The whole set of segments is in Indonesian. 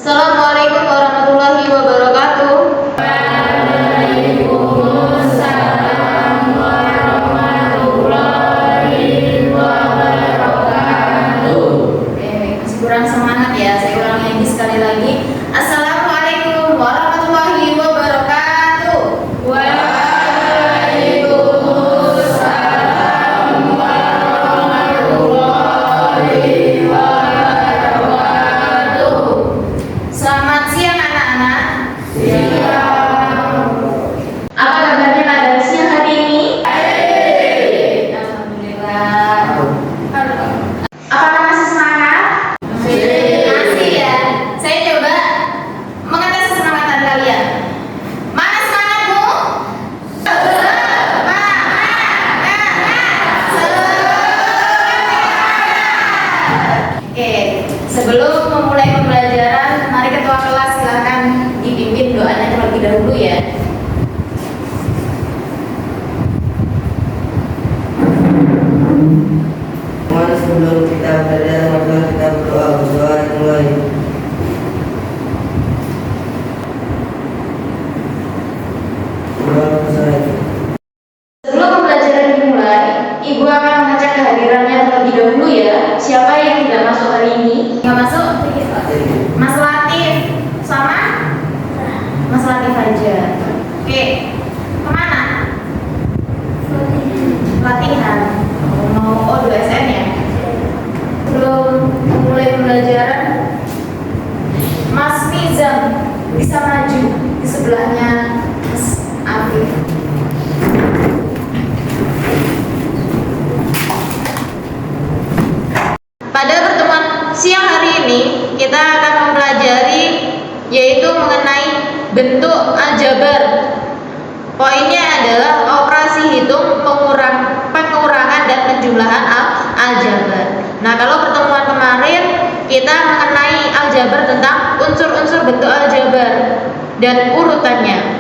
Assalamualaikum warahmatullahi wabarakatuh. Waalaikumsalam warahmatullahi wabarakatuh. Masih kurang semangat ya, saya ulangi lagi sekali lagi. Assalamualaikum warahmatullahi wabarakatuh. Waalaikumsalam warahmatullahi wabarakatuh. Selamat siang anak-anak. Siang. Apa kabarnya pada siang hari ini? Baik. Alhamdulillah. Apakah masih semangat? Masih ya. Saya coba mengetes kesemangan kalian. Mana semangatmu? Oke, sebelum memulai pembelajaran, mari ketua kelas silakan dipimpin doanya terlebih dahulu ya. Mari sebelum kita belajar, maka kita berdoa. Berdoa dimulai. Berdoa selesai. Sebelum pembelajaran dimulai, Ibu akan mengecek kehadirannya terlebih dahulu ya. Siapa yang tidak masuk hari ini? Nggak masuk? Mas Latif sama? Mas Latif aja. Oke, kemana? Latihan. Mau 2SN ya? Belum mulai pembelajaran. Mas Nizam bisa maju di sebelahnya Mas Afif. Pada pertemuan siang hari ini kita akan mempelajari yaitu mengenai bentuk aljabar. Poinnya adalah operasi hitung, pengurangan dan penjumlahan aljabar. Nah, kalau pertemuan kemarin kita mengenai aljabar tentang unsur-unsur bentuk aljabar dan urutannya.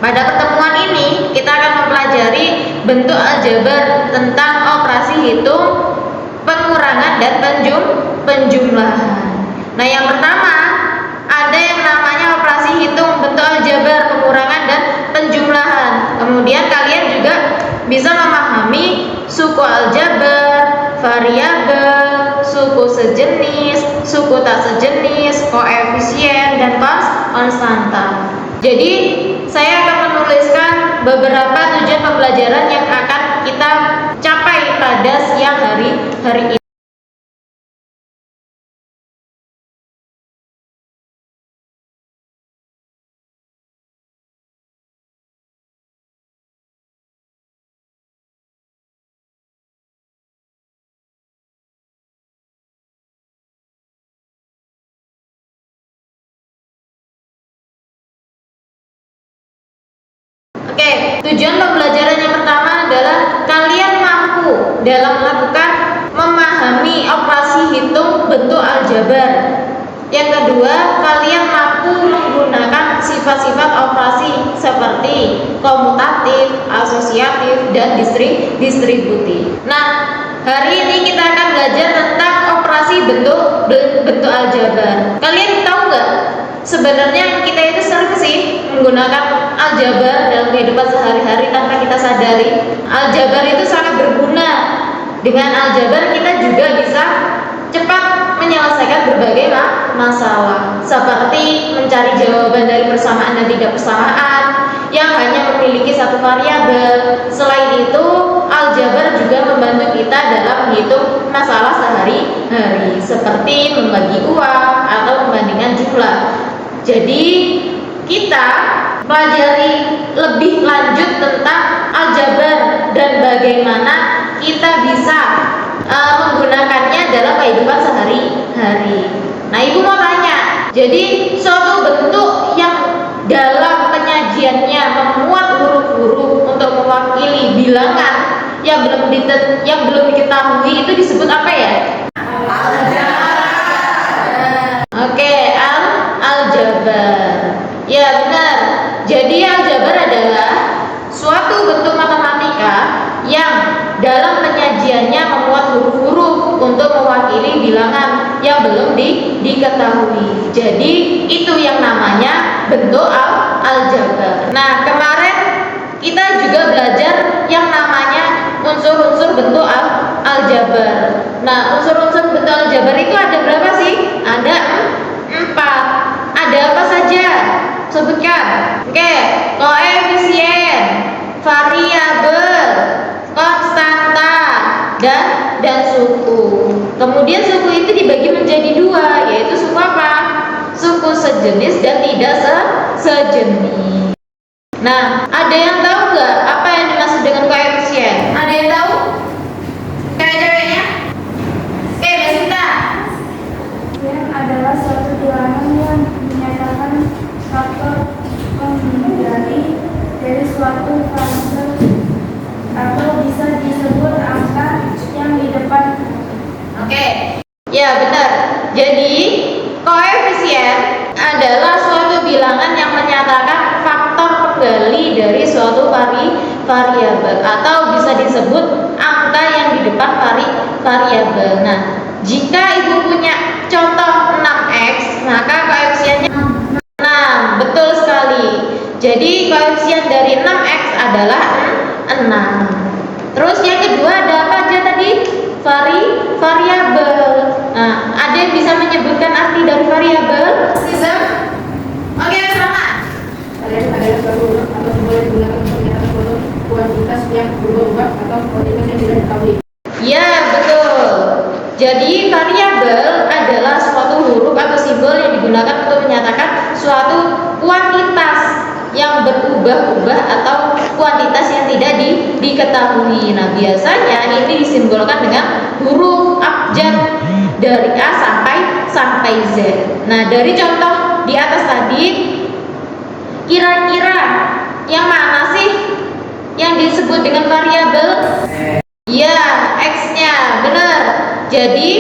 Pada pertemuan ini kita akan mempelajari bentuk aljabar tentang operasi hitung, pengurangan dan penjumlahan. Nah, yang pertama ada yang namanya operasi hitung, bentuk aljabar, pengurangan dan penjumlahan. Kemudian kalian juga bisa memahami suku aljabar, variabel, suku sejenis, suku tak sejenis, koefisien dan konstanta. Jadi saya akan menuliskan beberapa tujuan pembelajaran yang akan kita capai pada siang hari ini. Oke, tujuan pembelajaran yang pertama adalah kalian mampu dalam melakukan memahami operasi hitung bentuk aljabar. Yang kedua, kalian mampu menggunakan sifat-sifat operasi seperti komutatif, asosiatif, dan distributif. Nah, hari ini kita akan belajar tentang operasi bentuk aljabar. Kalian tahu nggak? Sebenarnya kita itu sering sih menggunakan aljabar dalam kehidupan sehari-hari tanpa kita sadari. Aljabar itu sangat berguna. Dengan aljabar kita juga bisa cepat menyelesaikan berbagai masalah, seperti mencari jawaban dari persamaan dan tidak persamaan yang hanya memiliki satu variabel. Selain itu, aljabar juga membantu kita dalam menghitung masalah sehari-hari, seperti membagi uang atau membandingkan jumlah. Jadi kita pelajari lebih lanjut tentang aljabar dan bagaimana kita bisa menggunakannya dalam kehidupan sehari-hari. Nah, Ibu mau tanya, jadi suatu bentuk yang dalam penyajiannya memuat huruf-huruf untuk mewakili bilangan yang belum diketahui itu disebut apa ya? Oke, aljabar. Ya, benar. Jadi aljabar adalah suatu bentuk matematika yang dalam penyajiannya memuat huruf-huruf untuk mewakili mewakili bilangan yang belum diketahui. Jadi itu yang namanya bentuk aljabar. Nah, kemarin kita juga belajar yang namanya unsur-unsur bentuk aljabar. Nah, unsur-unsur bentuk aljabar itu ada berapa sih? Ada 4. Ada apa saja? Sebutkan. Oke, koefisien, variabel, konstanta, dan suku. Kemudian suku itu dibagi menjadi 2, yaitu suku apa? Suku sejenis dan tidak sejenis. Nah, ada yang tahu nggak apa yang dimaksud dengan koefisien? Ada yang tahu? Cewek-ceweknya? Oke, Mbak Sinta. Yang adalah suatu bilangan yang menyatakan faktor pengendali dari suatu variabel atau bisa disebut angka yang di depan. Oke, ya benar. Jadi koefisien adalah suatu bilangan yang menyatakan faktor penggali dari suatu variabel atau bisa disebut angka yang di depan variabel. Nah, jika ibu punya contoh 6x, maka koefisiennya 6. Betul sekali. Jadi koefisien dari 6x adalah 6. Terus yang kedua ada apa aja tadi? Variabel. Nah, ada yang bisa menyebutkan arti dari variabel? Sistem? Oke, selamat. Adalah suatu huruf atau simbol yang digunakan untuk menyatakan suatu kuantitas yang berubah-ubah atau kuantitas yang tidak diketahui. Ya, betul. Jadi variabel adalah suatu huruf atau simbol yang digunakan untuk menyatakan suatu kuantitas yang berubah-ubah atau kuantitas yang tidak diketahui. Nah, biasanya ini disimbolkan dengan huruf abjad dari A sampai Z. Nah, dari contoh di atas tadi, kira-kira yang mana sih yang disebut dengan variabel? Ya, X-nya, benar. Jadi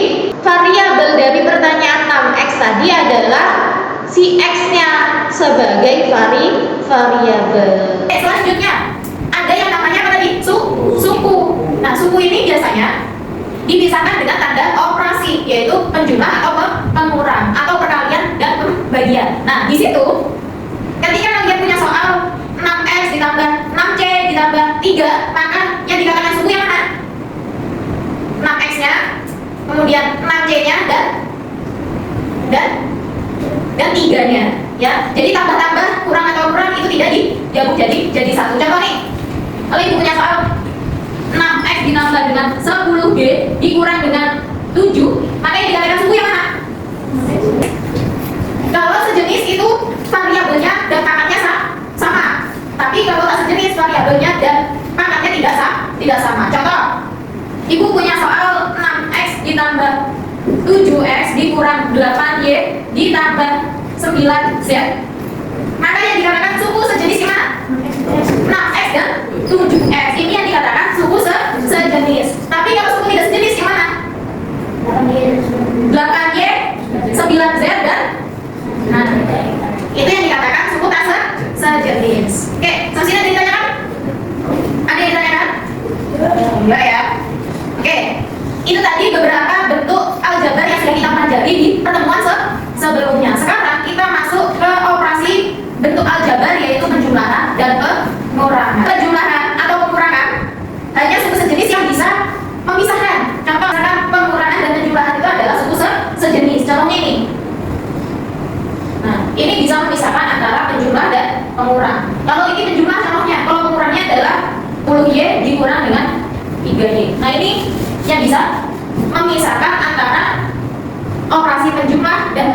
variabel dari pertanyaan 6X tadi adalah si X-nya sebagai variabel. Selanjutnya ada yang namanya apa tadi? Suku. Nah, suku ini biasanya dipisahkan dengan tanda operasi, yaitu penjumlah atau pengurang atau perkalian dan pembagian. Nah, di situ ketika kalian punya soal 6X ditambah 6C ditambah 3, maka yang dikatakan suku yang mana? 6X-nya, kemudian 6C-nya dan 3-nya, ya. Jadi tambah-tambah, kurang atau kurang itu tidak digabung jadi satu. Contoh nih, kalau ibu punya soal 6X ditambah dengan 10B dikurang dengan 7, maka yang dikatakan suku yang mana? Kalau sejenis itu variabelnya dan pangkatnya sama. Tapi kalau tak sejenis variabelnya dan pangkatnya tidak sama. Contoh, ibu punya soal 6X ditambah 7X dikurang 8Y ditambah 9Z, maka yang dikatakan suku sejenis gimana? 6X dan 7X. Ini yang dikatakan suku sejenis. Tapi kalau suku tidak sejenis gimana? 8Y, 9Z dan itu yang dikatakan suku tak sejenis. Oke, Sasina ditanyakan? Ada yang ditanyakan? Enggak ya? Oke, itu tadi beberapa bentuk aljabar yang sudah kita pelajari di pertemuan sebelumnya. Sekarang kita masuk ke operasi bentuk aljabar, yaitu penjumlahan dan pengurangan. Penjumlahan atau pengurangan hanya suku sejenis yang bisa memisahkan. Contoh, misalkan pengurangan dan penjumlahan itu adalah suku sejenis. Contohnya ini. Nah, ini bisa memisahkan antara penjumlah dan pengurang. Kalau ini penjumlah contohnya, kalau pengurangnya adalah 10Y dikurang dengan 3Y. Nah, ini yang bisa memisahkan antara operasi penjumlah dan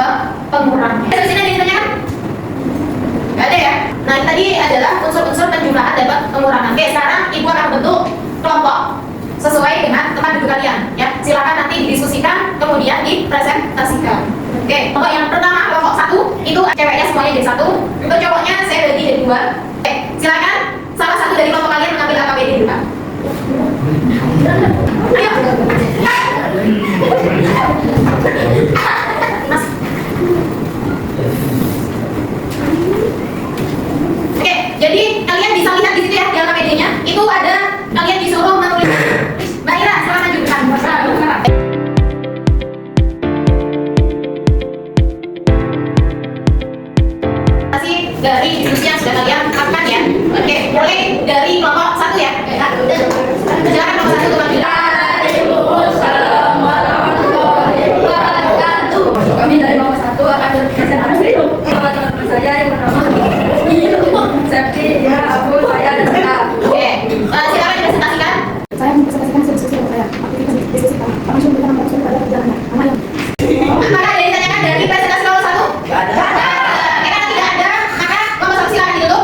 pengurang. Terus ini ada yang ditanyakan? Gak ada ya? Nah, tadi adalah unsur-unsur penjumlahan dan pengurangan. Oke, sekarang ibu akan bentuk kelompok sesuai dengan tempat duduk kalian, ya. Silakan nanti didiskusikan, kemudian dipresentasikan. Oke, kelompok yang pertama, kelompok 1, itu ceweknya semuanya jadi 1. Untuk cowoknya saya bagi jadi 2. Oke, silakan salah satu dari kelompok kalian mengambil AKBD dulu, Pak. Ayo. Mas. Oke, jadi kalian bisa lihat di situ ya, di AKBD-nya itu ada, kalian disuruh menulis. Mbak Ira, silakan maju. dari jurus yang sudah kalian lakukan ya. Oke, mulai dari kelompok 1 ya. Silakan kelompok 1 Tuan Bila. Waalaikumsalam warahmatullahi wabarakatuh. Kami dari nomor 1 akan berbicara teman-teman saya yang bernama Septi, ya ampun, saya dan kita. Oke, silakan dipresentasikan. Saya mempresentasikan diskusi saya. Aktivitas diskusi kami. Kami sudah memberikan nama pada perjalanannya. Nama yang Apakah ada yang ditanyakan dari presentasi nomor 1? Tidak ada. Karena tidak ada, maka nomor 1 silakan ditutup.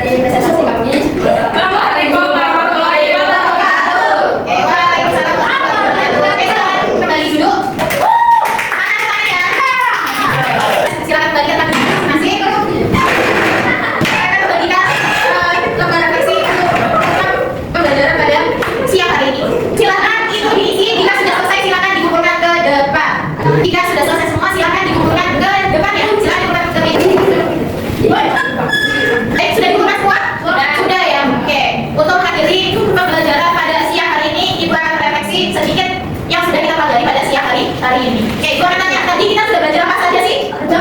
dari presentasi kami. Assalamualaikum warahmatullahi wabarakatuh. Oke, waalaikumsalam warahmatullahi wabarakatuh. Oke, silakan kembali duduk. Mana temannya? Silakan kembalikan lagi masing-masing. Silakan kembalikan lembar refleksi untuk pembelajaran pada siang hari ini. Silakan itu diisi. Jika sudah selesai, silakan dikumpulkan ke depan. Jika sudah selesai semua, silakan dikumpulkan ke depan ya. Silakan dikumpulkan ke meja. Sudah dikumpulkan semua? Sudah ya. Oke. Untuk mengakhiri pembelajaran pada siang hari ini, Ibu akan merefleksi sedikit yang sudah kita pelajari pada siang hari ini. Oke, Ibu akan tanya, tadi kita sudah belajar apa saja sih? Ada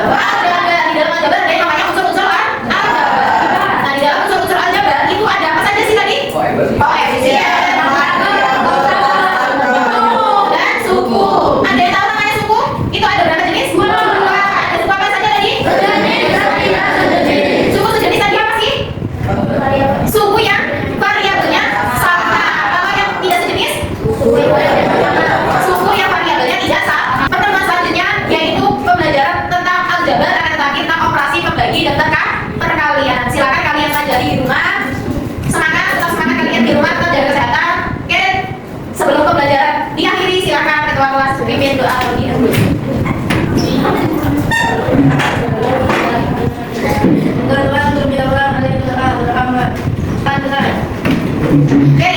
di dalam aljabar ada yang namanya unsur-unsur aljabar. Nah, di dalam unsur-unsur aljabar itu ada apa saja sih tadi? Koefisien, dan suku. Ada yang tahu namanya suku? Itu ada berapa jenis? Dua. Ada suku apa saja tadi? Suku sejenis tadi apa sih? Suku yang variabelnya sama. Kalau yang tidak sejenis? Suku yang variabelnya tidak sama. Pertemuan selanjutnya yaitu pembelajaran tentang aljabar, akan tetapi tentang operasi pembagi dan perkalian. Silakan kalian pelajari di rumah. Semangat, tetap semangat kalian di rumah, tetap jaga kesehatan. Oke, sebelum pembelajaran diakhiri, silakan ketua kelas pimpin doa terlebih dahulu. Oke,